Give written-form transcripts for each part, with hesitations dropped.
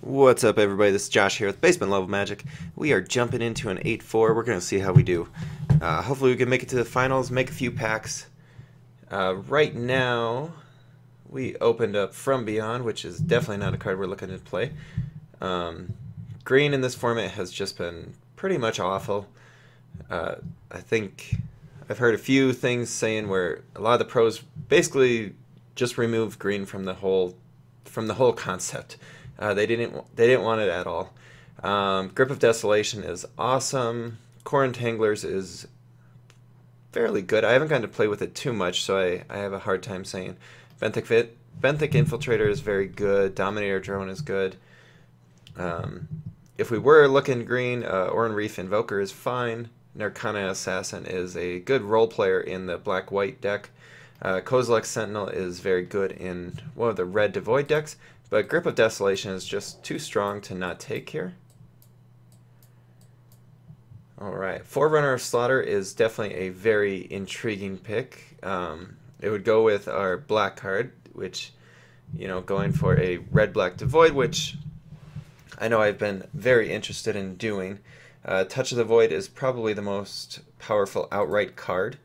What's up, everybody? This is Josh here with Basement Level Magic. We are jumping into an 8-4. We're going to see how we do. Hopefully we can make it to the finals, make a few packs. Right now, we opened up From Beyond, which is definitely not a card we're looking to play. Green in this format has just been pretty much awful. I think I've heard a few things saying where a lot of the pros basically just remove green from the whole concept. They didn't want it at all. Grip of Desolation is awesome. Core Entanglers is fairly good. I haven't gotten to play with it too much, so I have a hard time saying. Benthic Infiltrator is very good. Dominator Drone is good. If we were looking green, Oran Reef Invoker is fine. Narcana Assassin is a good role player in the black-white deck. Kozilek Sentinel is very good in one of the red Devoid decks. But Grip of Desolation is just too strong to not take here. Alright, Forerunner of Slaughter is definitely a very intriguing pick. It would go with our black card, which, you know, going for a red-black Devoid, which I know I've been very interested in doing. Touch of the Void is probably the most powerful outright card.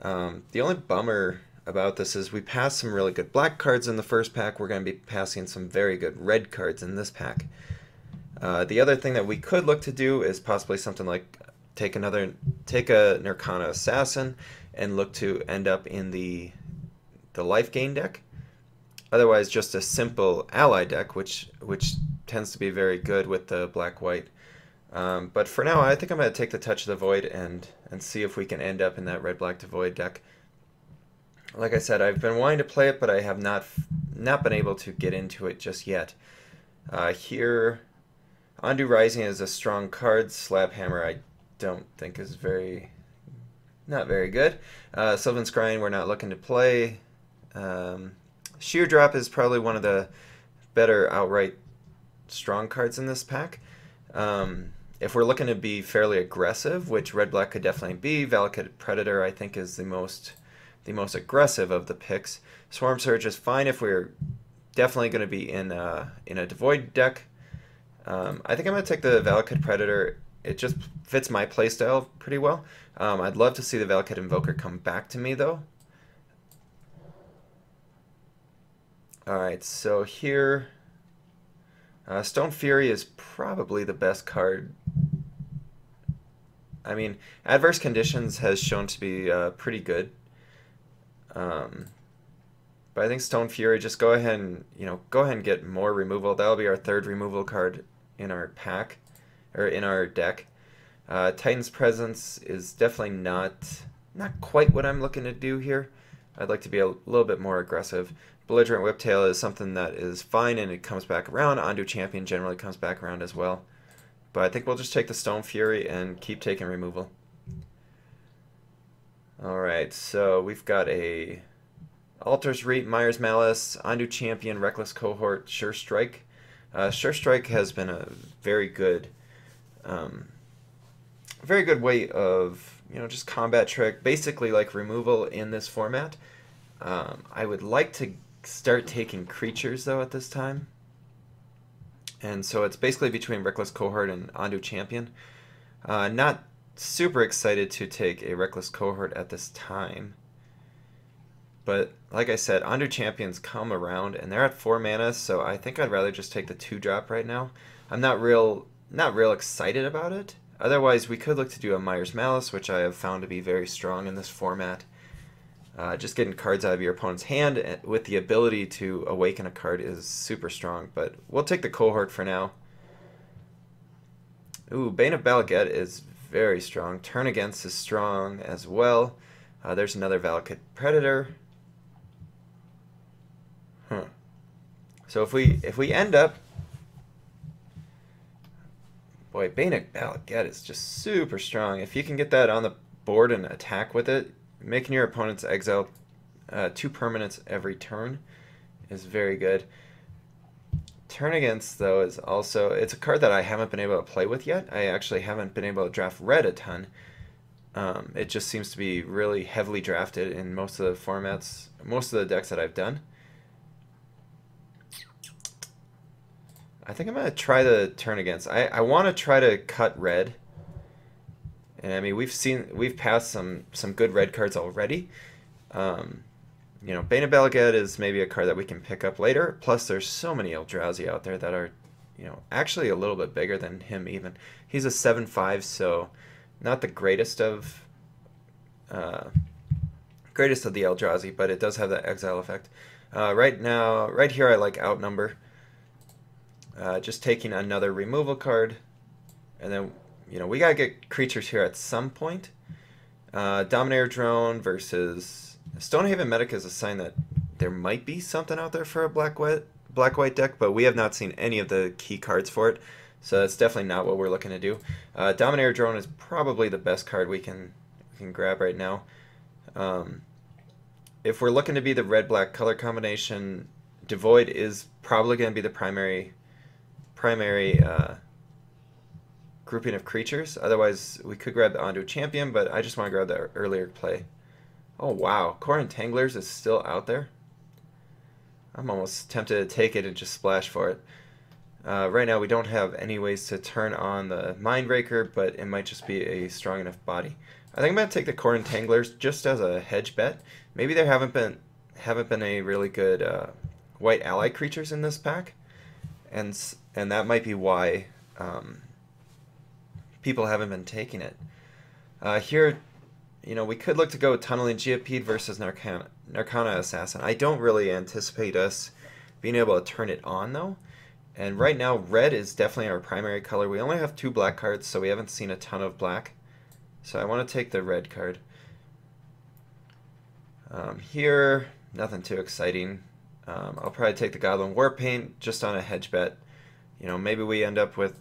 The only bummer about this is we passed some really good black cards in the first pack. We're going to be passing some very good red cards in this pack. The other thing that we could look to do is possibly something like take a Narcana Assassin and look to end up in the life gain deck. Otherwise, just a simple ally deck, which tends to be very good with the black-white. But for now, I think I'm going to take the Touch of the Void and see if we can end up in that red-black Devoid deck. Like I said, I've been wanting to play it, but I have not been able to get into it just yet. Here, Undo Rising is a strong card. Slab Hammer I don't think is not very good. Sylvan Scrying we're not looking to play. Sheer Drop is probably one of the better outright strong cards in this pack. If we're looking to be fairly aggressive, which red-black could definitely be, Valakut Predator I think is the most aggressive of the picks. Swarm Surge is fine if we're definitely going to be in a Devoid deck. I think I'm going to take the Valakut Predator. It just fits my playstyle pretty well. I'd love to see the Valakut Invoker come back to me, though. Alright, so here, Stone Fury is probably the best card. I mean, Adverse Conditions has shown to be pretty good. But I think Stone Fury, just go ahead and get more removal. That'll be our third removal card in our pack, or in our deck. Titan's Presence is definitely not quite what I'm looking to do here. I'd like to be a little bit more aggressive. Belligerent Whiptail is something that is fine and it comes back around. Undo Champion generally comes back around as well. But I think we'll just take the Stone Fury and keep taking removal. Alright, so we've got a Altars Reap, Myers Malice, Undo Champion, Reckless Cohort, Sure Strike. Sure Strike has been a very good way of, just combat trick, basically like removal in this format. I would like to start taking creatures though at this time. And so it's basically between Reckless Cohort and Undo Champion. Not super excited to take a Reckless Cohort at this time. But like I said, Undo Champions come around and they're at 4 mana, so I think I'd rather just take the 2-drop right now. I'm not real excited about it. Otherwise, we could look to do a Myers Malice, which I have found to be very strong in this format. Just getting cards out of your opponent's hand with the ability to awaken a card is super strong, but we'll take the Cohort for now. Ooh, Bane of Balaget is very strong. Turn Against is strong as well. There's another Valakut Predator. So if we end up, boy, Bane of Balaget is just super strong. If you can get that on the board and attack with it, making your opponent's exile 2 permanents every turn is very good. Turn Against, though, is also, it's a card that I haven't been able to play with yet. I actually haven't been able to draft red a ton. It just seems to be really heavily drafted in most of the formats, most of the decks that I've done. I think I'm gonna try the turn against. I want to try to cut red, and I mean we've passed some good red cards already. Um, you know, Bane of Balagad is maybe a card that we can pick up later. Plus, there's so many Eldrazi out there that are, you know, actually a little bit bigger than him even. He's a 7/5, so not the uh, greatest of the Eldrazi, but it does have that exile effect. Right here, I like Outnumber. Just taking another removal card, and then, you know, we gotta get creatures here at some point. Dominator Drone versus Stonehaven Medic is a sign that there might be something out there for a black-white deck, but we have not seen any of the key cards for it, so that's definitely not what we're looking to do. Dominator Drone is probably the best card we can grab right now. If we're looking to be the red-black color combination, Devoid is probably going to be the primary grouping of creatures. Otherwise, we could grab the Ondu Champion, but I just want to grab the earlier play. Oh wow, Core Entanglers is still out there. I'm almost tempted to take it and just splash for it. Right now we don't have any ways to turn on the Mindbreaker, but it might just be a strong enough body. I think I'm going to take the Core Entanglers just as a hedge bet. Maybe there haven't been a really good white ally creatures in this pack, and that might be why people haven't been taking it. Here, you know, we could look to go Tunneling Geopede versus Narcana Assassin. I don't really anticipate us being able to turn it on, though. And right now, red is definitely our primary color. We only have 2 black cards, so we haven't seen a ton of black. So I want to take the red card. Here, nothing too exciting. I'll probably take the Goblin Warpaint just on a hedge bet. You know, maybe we end up with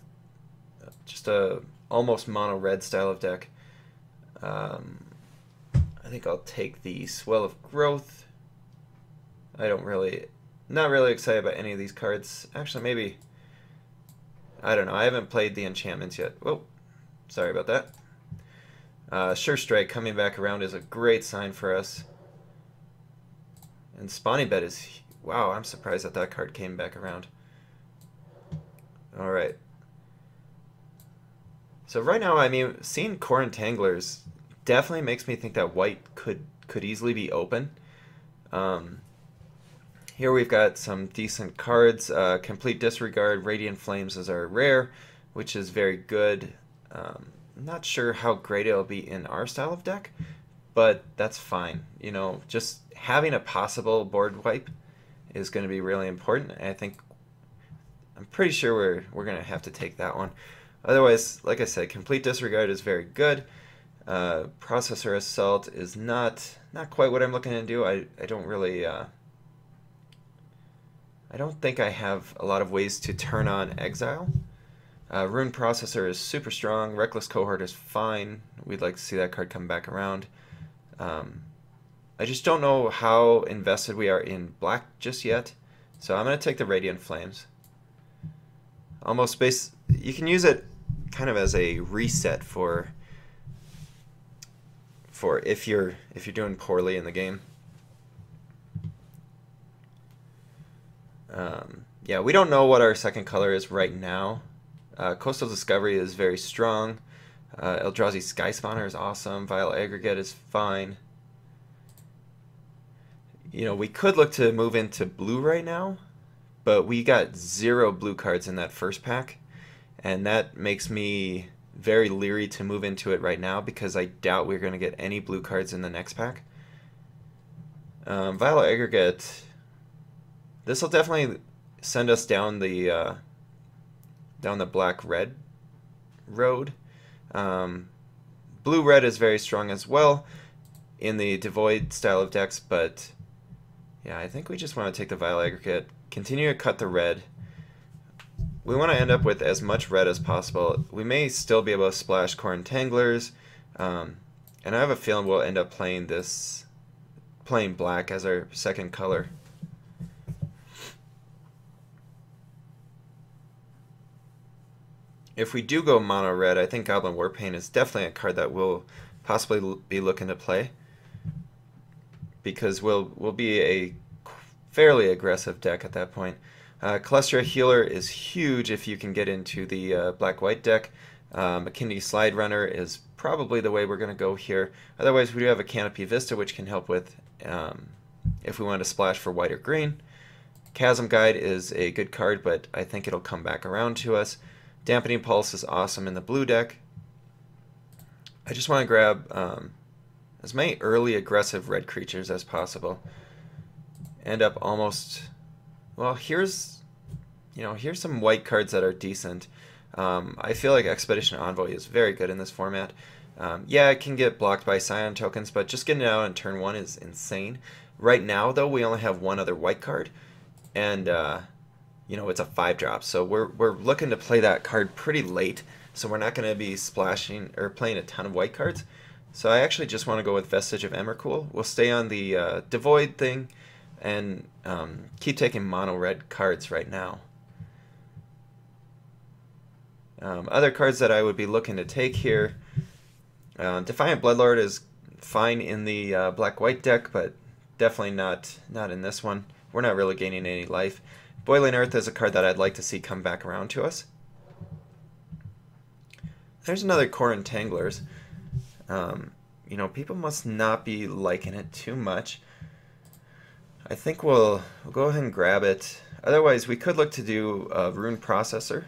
just a almost mono red style of deck. I think I'll take the Swell of Growth. Not really excited about any of these cards. Actually, maybe, I don't know. I haven't played the enchantments yet. Oh, sorry about that. Sure Strike coming back around is a great sign for us. And Spawning Bed is, wow, I'm surprised that that card came back around. Alright. So right now, I mean, seeing Core Entanglers definitely makes me think that white could easily be open. Here we've got some decent cards. Complete Disregard, Radiant Flames is our rare, which is very good. I'm not sure how great it'll be in our style of deck, but that's fine. You know, just having a possible board wipe is going to be really important. And I'm pretty sure we're going to have to take that one. Otherwise, like I said, Complete Disregard is very good. Processor Assault is not quite what I'm looking to do. I don't really I don't think I have a lot of ways to turn on Exile. Rune Processor is super strong. Reckless Cohort is fine. We'd like to see that card come back around. I just don't know how invested we are in black just yet. So I'm going to take the Radiant Flames. You can use it kind of as a reset for if you're doing poorly in the game. Yeah, we don't know what our second color is right now. Coastal Discovery is very strong. Eldrazi Sky Spawner is awesome. Vile Aggregate is fine. You know, we could look to move into blue right now, but we got 0 blue cards in that first pack, and that makes me very leery to move into it right now because I doubt we're going to get any blue cards in the next pack. Vile Aggregate, this will definitely send us down the black-red road. Blue-red is very strong as well in the Devoid style of decks, but yeah, I think we just want to take the Vile Aggregate, continue to cut the red. We want to end up with as much red as possible. We may still be able to splash Core Entanglers, and I have a feeling we'll end up playing black as our second color. If we do go mono red, I think Goblin Warpaint is definitely a card that we'll possibly be looking to play, because we'll be a fairly aggressive deck at that point. Cholesterol Healer is huge if you can get into the black-white deck. McKinney Slide Runner is probably the way we're going to go here. Otherwise, we do have a Canopy Vista, which can help with if we want to splash for white or green. Chasm Guide is a good card, but I think it'll come back around to us. Dampening Pulse is awesome in the blue deck. I just want to grab as many early aggressive red creatures as possible. End up almost... Well, here's some white cards that are decent. I feel like Expedition Envoy is very good in this format. Yeah, it can get blocked by Scion tokens, but just getting it out on turn 1 is insane. Right now, though, we only have one other white card, and it's a 5-drop, so we're looking to play that card pretty late. So we're not going to be splashing or playing a ton of white cards. So I actually just want to go with Vestige of Emrakul. We'll stay on the Devoid thing and keep taking mono red cards right now. Other cards that I would be looking to take here, Defiant Bloodlord is fine in the black-white deck, but definitely not in this one. We're not really gaining any life. Boiling Earth is a card that I'd like to see come back around to us. There's another Core Entanglers. People must not be liking it too much. I think we'll go ahead and grab it. Otherwise, we could look to do a Rune Processor,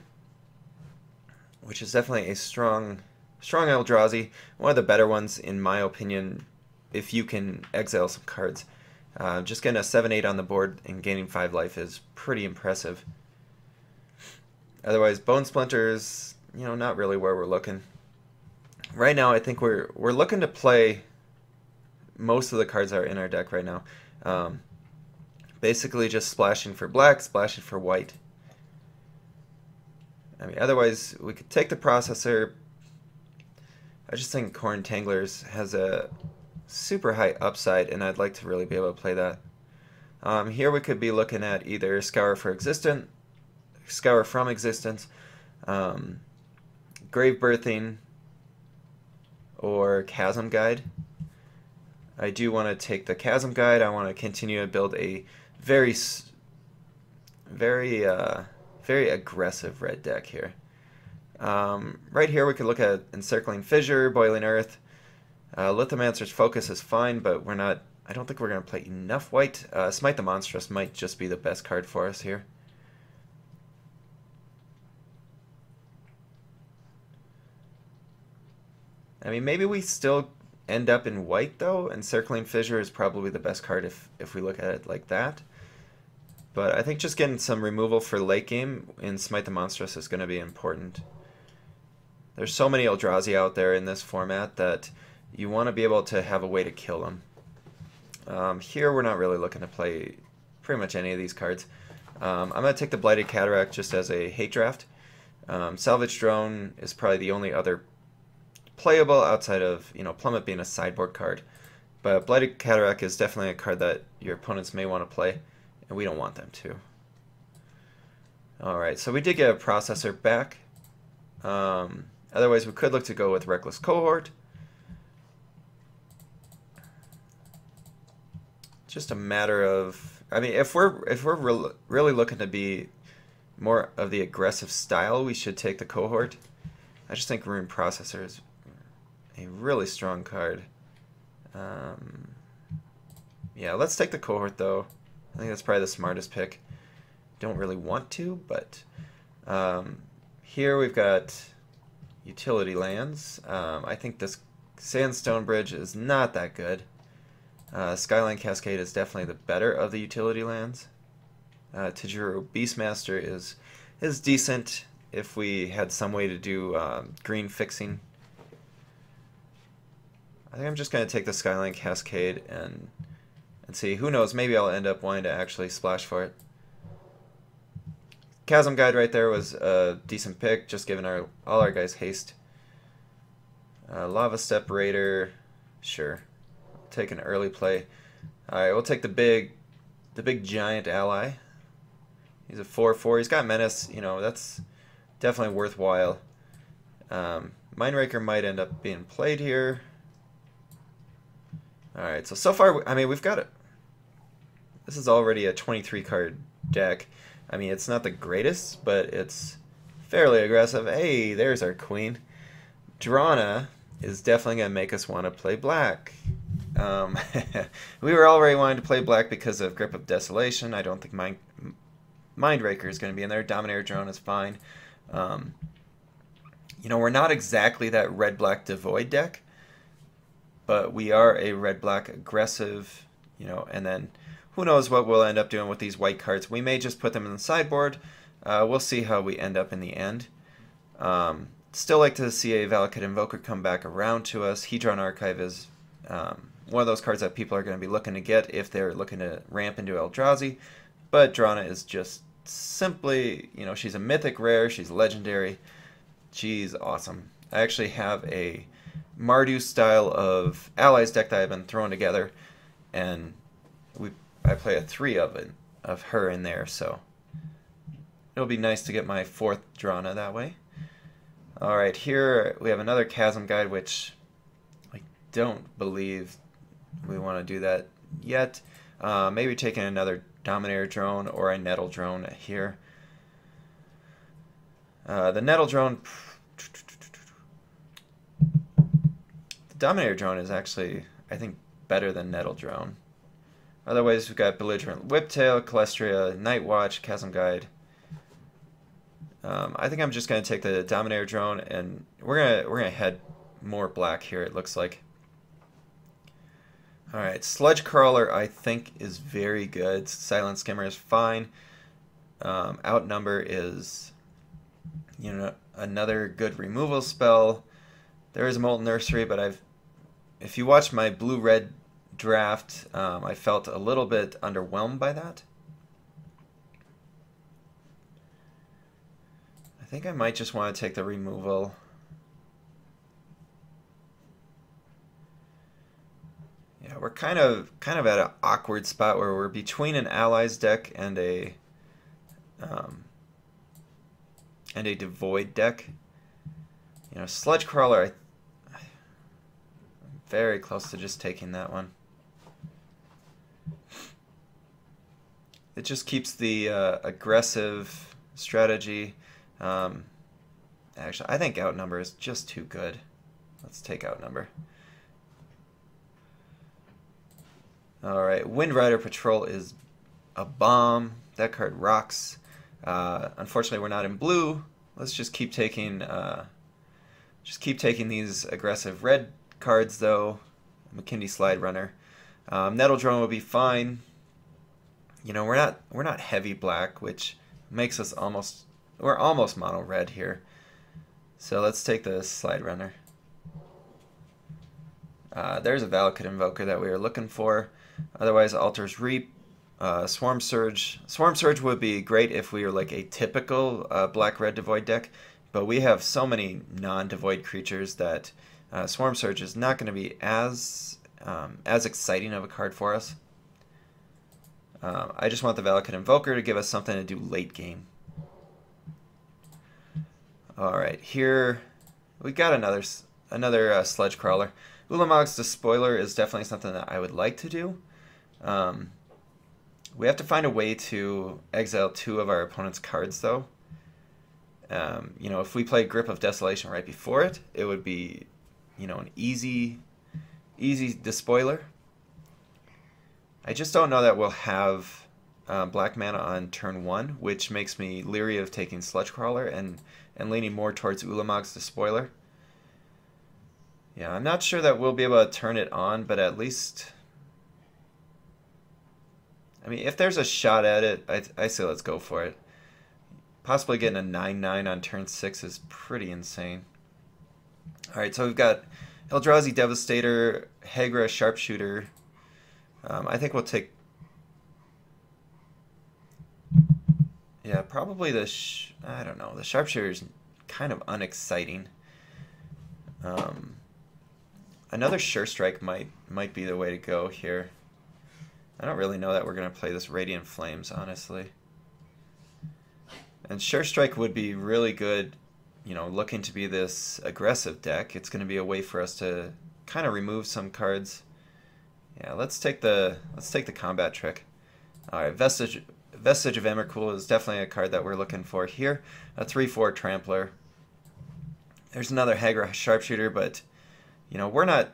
which is definitely a strong Eldrazi. One of the better ones, in my opinion, if you can exile some cards. Just getting a 7/8 on the board and gaining 5 life is pretty impressive. Otherwise, Bone Splinters, not really where we're looking. Right now, I think we're looking to play most of the cards that are in our deck right now. Basically just splashing for black, splashing for white. I mean, otherwise, we could take the Processor. I just think Core Entanglers has a super high upside, and I'd like to really be able to play that. Here we could be looking at either Scour from Existence, Grave Birthing, or Chasm Guide. I do want to take the Chasm Guide. I want to continue to build a very aggressive red deck here. Right here we could look at Encircling Fissure, Boiling Earth. Lithomancer's Focus is fine, but I don't think we're going to play enough white. Smite the Monstrous might just be the best card for us here. I mean, maybe we still end up in white, though. Encircling Fissure is probably the best card if we look at it like that. But I think just getting some removal for late game in Smite the Monstrous is going to be important. There's so many Eldrazi out there in this format that you want to be able to have a way to kill them. Here we're not really looking to play pretty much any of these cards. I'm going to take the Blighted Cataract just as a hate draft. Salvage Drone is probably the only other playable outside of Plummet being a sideboard card. But Blighted Cataract is definitely a card that your opponents may want to play, and we don't want them to. Alright, so we did get a Processor back. Otherwise, we could look to go with Reckless Cohort. Just a matter of... I mean, if we're really looking to be more of the aggressive style, we should take the Cohort. I just think Rune Processor is a really strong card. Yeah, let's take the Cohort, though. I think that's probably the smartest pick. Don't really want to, but here we've got utility lands. I think this Sandstone Bridge is not that good. Skyline Cascade is definitely the better of the utility lands. Tajuru Beastmaster is decent if we had some way to do green fixing. I think I'm just going to take the Skyline Cascade and see. Who knows, maybe I'll end up wanting to actually splash for it. Chasm Guide right there was a decent pick, just giving all our guys haste. Lava Step Raider, sure. Take an early play. Alright, we'll take the big giant ally. He's a 4/4. He's got Menace, that's definitely worthwhile. Mindraker might end up being played here. Alright, so far, I mean, we've got it. This is already a 23 card deck. I mean, it's not the greatest, but it's fairly aggressive. Hey, there's our queen. Drana is definitely going to make us want to play black. Um, we were already wanting to play black because of Grip of Desolation. I don't think Mindraker is going to be in there. Dominator Drone is fine. Um, you know, we're not exactly that red-black Devoid deck, but we are a red-black aggressive, you know, and then who knows what we'll end up doing with these white cards. We may just put them in the sideboard. We'll see how we end up in the end. Still like to see a Valakut Invoker come back around to us. Hedron Archive is one of those cards that people are going to be looking to get if they're looking to ramp into Eldrazi. But Drana is just simply, you know, she's a mythic rare, she's legendary, she's awesome. I actually have a Mardu style of Allies deck that I've been throwing together, and I play a 3 of her in there, so it'll be nice to get my 4th Drana that way. Alright, here we have another Chasm Guide, which I don't believe we want to do that yet. Maybe taking another Dominator Drone or a Nettle Drone here. The Nettle Drone... The Dominator Drone is actually, I think, better than Nettle Drone. Otherwise, we've got Belligerent Whiptail, Calestria, Night Watch, Chasm Guide. I think I'm just going to take the Dominator Drone, and we're gonna head more black here, it looks like. Alright, Sludge Crawler I think is very good. Silent Skimmer is fine. Outnumber is, you know, another good removal spell. There is Molten Nursery, but if you watch my blue-red draft, I felt a little bit underwhelmed by that. I think I might just want to take the removal. Yeah, we're kind of at an awkward spot where we're between an Allies deck and a Devoid deck. You know, Sludge Crawler, I'm very close to just taking that one. It just keeps the aggressive strategy. Actually, I think Outnumber is just too good. Let's take Outnumber. Alright, Wind Rider Patrol is a bomb. That card rocks. Unfortunately, we're not in blue. Let's just keep taking these aggressive red cards, though. McKindy Slide Runner. Nettle Drone will be fine. You know, we're not heavy black, which makes us we're almost mono red here. So let's take the Slide Runner. There's a Valakut Invoker that we were looking for. Otherwise, Altar's Reap, Swarm Surge. Swarm Surge would be great if we were like a typical black-red Devoid deck, but we have so many non-Devoid creatures that Swarm Surge is not going to be as exciting of a card for us. I just want the Valakut Invoker to give us something to do late game. Alright, here we got another Sludge Crawler. Ulamog's Despoiler is definitely something that I would like to do. We have to find a way to exile 2 of our opponent's cards, though. You know, if we play Grip of Desolation right before it, it would be, you know, an easy Despoiler. I just don't know that we'll have black mana on turn 1, which makes me leery of taking Sludge Crawler and leaning more towards Ulamog's Despoiler. Yeah, I'm not sure that we'll be able to turn it on, but at least... I mean, if there's a shot at it, I say let's go for it. Possibly getting a 9/9 on turn 6 is pretty insane. Alright, so we've got Eldrazi Devastator, Hagra Sharpshooter. I think we'll take... Yeah, probably I don't know, the Sharpshooter is kind of unexciting. Another Sure Strike might be the way to go here. I don't really know that we're going to play this Radiant Flames, honestly. And Sure Strike would be really good, you know, looking to be this aggressive deck. It's going to be a way for us to kind of remove some cards. Yeah, let's take the combat trick. All right, Vestige of Emrakul is definitely a card that we're looking for here. A 3/4 Trampler. There's another Hagra Sharpshooter, but you know we're not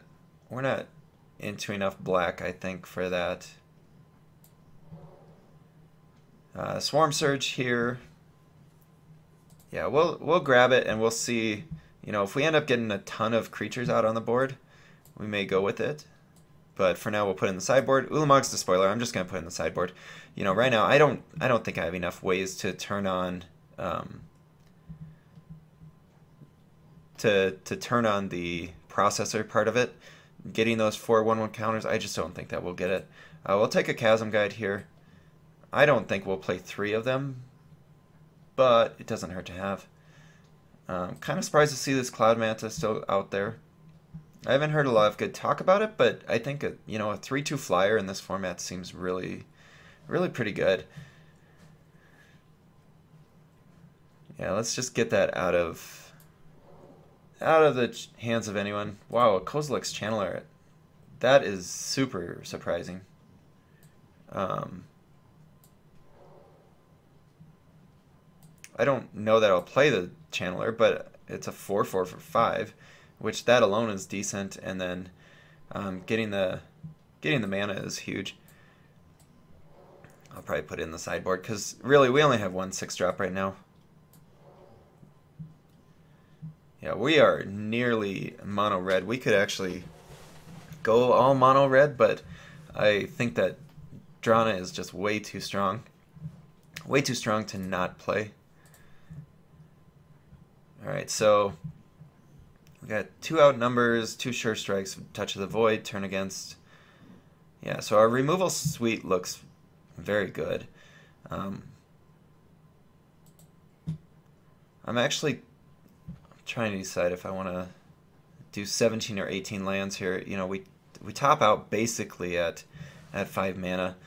into enough black, I think, for that. Swarm Surge here. Yeah, we'll grab it and we'll see. You know, if we end up getting a ton of creatures out on the board, we may go with it. But for now, we'll put it in the sideboard. Ulamog's the spoiler. I'm just gonna put it in the sideboard. You know, right now I don't think I have enough ways to turn on to turn on the processor part of it. Getting those 4/1/1 counters, I just don't think that we'll get it. We'll take a Chasm Guide here. I don't think we'll play 3 of them, but it doesn't hurt to have. Kind of surprised to see this Cloud Manta still out there. I haven't heard a lot of good talk about it, but I think a 3/2 flyer in this format seems really pretty good. Yeah, let's just get that out of the hands of anyone. Wow, a Kozilek's Channeler. That is super surprising. I don't know that I'll play the Channeler, but it's a 4/4 for 5, which that alone is decent, and then getting the mana is huge. I'll probably put it in the sideboard because really we only have one 6-drop right now. Yeah, we are nearly mono red. We could actually go all mono red, but I think that Drana is just way too strong. Way too strong to not play. Alright, so we got 2 outnumbers, 2 sure strikes, Touch of the Void, turn against. Yeah, so our removal suite looks very good. I'm actually trying to decide if I want to do 17 or 18 lands here. You know, we top out basically at 5 mana.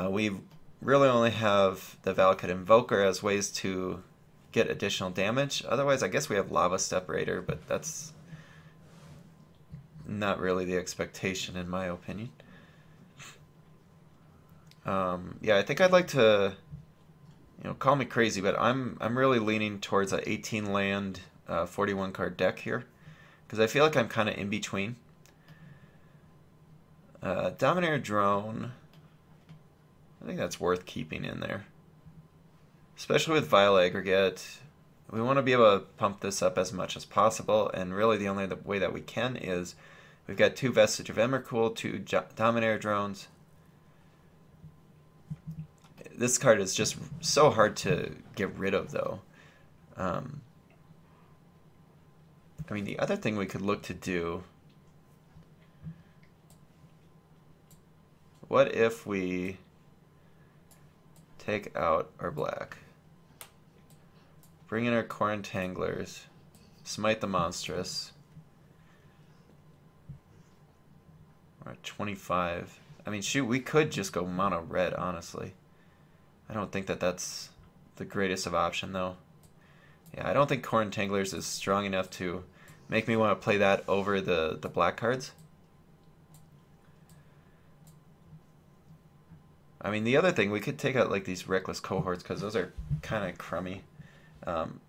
We really only have the Valakut Invoker as ways to get additional damage. Otherwise, I guess we have Lava Step Raider, but that's not really the expectation in my opinion. Yeah, I think I'd like to, call me crazy, but I'm really leaning towards a 18 land 41 card deck here because I feel like I'm kind of in between. Dominator Drone, I think that's worth keeping in there. Especially with Vile Aggregate, we want to be able to pump this up as much as possible, and really the only way that we can is we've got 2 Vestige of Emrakul, 2 Dominator Drones. This card is just so hard to get rid of, though. I mean, the other thing we could look to do, what if we take out our black, bring in our Core Entanglers, smite the Monstrous. We're at 25. I mean, shoot, we could just go mono red, honestly. I don't think that that's the greatest of option, though. Yeah, I don't think Core Entanglers is strong enough to make me want to play that over the black cards. I mean, the other thing, we could take out like these Reckless Cohorts because those are kind of crummy.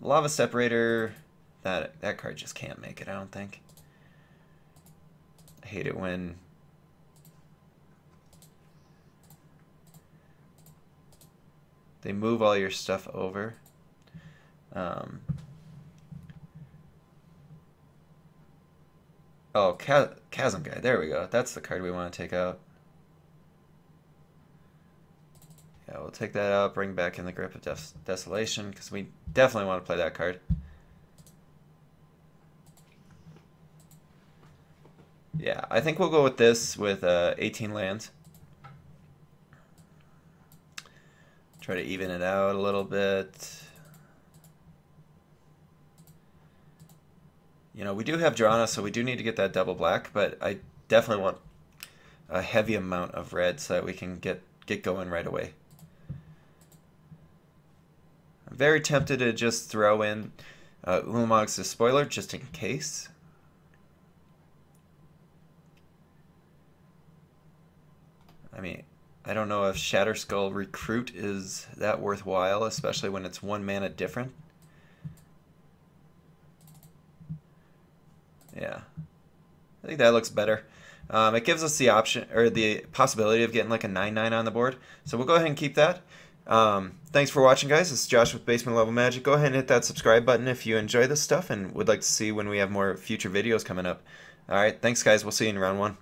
Lava Separator, that card just can't make it, I don't think. I hate it when they move all your stuff over. Oh, Chasm Guy, there we go. That's the card we want to take out. Yeah, we'll take that out, bring back in the Grip of Desolation, because we definitely want to play that card. Yeah, I think we'll go with this with 18 lands. Try to even it out a little bit. We do have Drana, so we do need to get that double black, but I definitely want a heavy amount of red so that we can get going right away. I'm very tempted to just throw in Ulamog's the spoiler just in case. I mean, I don't know if Shatterskull Recruit is that worthwhile, especially when it's 1 mana different. Yeah, I think that looks better. It gives us the option or the possibility of getting like a 9/9 on the board. So we'll go ahead and keep that. Thanks for watching, guys. This is Josh with Basement Level Magic. Go ahead and hit that subscribe button if you enjoy this stuff and would like to see when we have more future videos coming up. All right, thanks, guys. We'll see you in round 1.